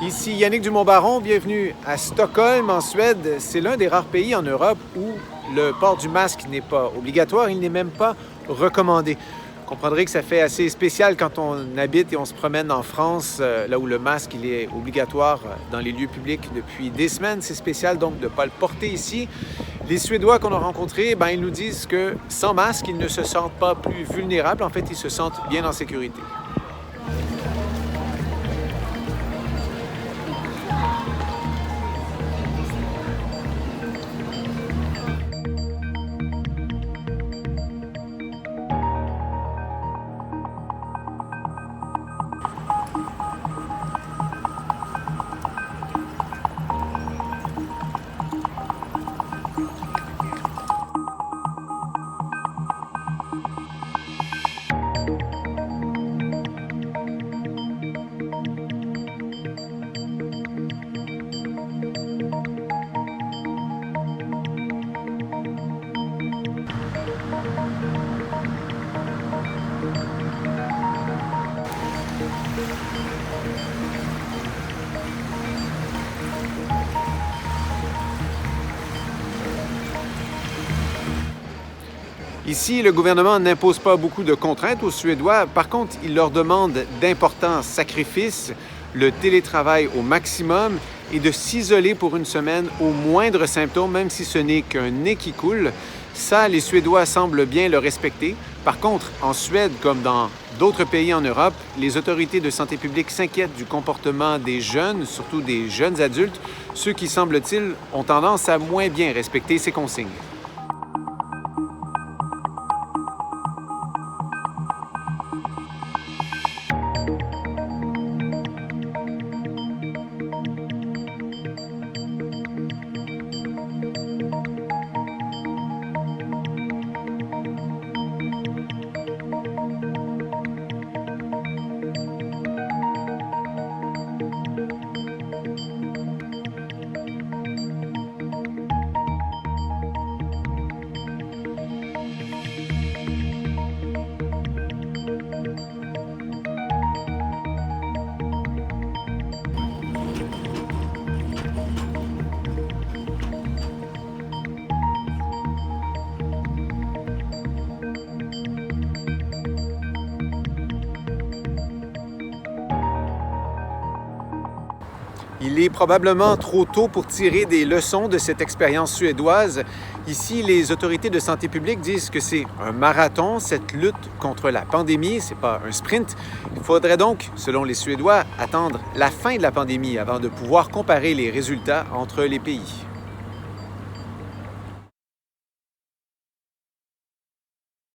Ici Yannick Dumont-Baron, bienvenue à Stockholm, en Suède. C'est l'un des rares pays en Europe où le port du masque n'est pas obligatoire, il n'est même pas recommandé. Vous comprendrez que ça fait assez spécial quand on habite et on se promène en France, là où le masque il est obligatoire dans les lieux publics depuis des semaines. C'est spécial donc de ne pas le porter ici. Les Suédois qu'on a rencontrés, ils nous disent que sans masque, ils ne se sentent pas plus vulnérables. En fait, ils se sentent bien en sécurité. Ici, le gouvernement n'impose pas beaucoup de contraintes aux Suédois. Par contre, il leur demande d'importants sacrifices, le télétravail au maximum et de s'isoler pour une semaine au moindre symptôme, même si ce n'est qu'un nez qui coule. Ça, les Suédois semblent bien le respecter. Par contre, en Suède, comme dans d'autres pays en Europe, les autorités de santé publique s'inquiètent du comportement des jeunes, surtout des jeunes adultes, ceux qui, semble-t-il, ont tendance à moins bien respecter ces consignes. Il est probablement trop tôt pour tirer des leçons de cette expérience suédoise. Ici, les autorités de santé publique disent que c'est un marathon, cette lutte contre la pandémie, c'est pas un sprint. Il faudrait donc, selon les Suédois, attendre la fin de la pandémie avant de pouvoir comparer les résultats entre les pays.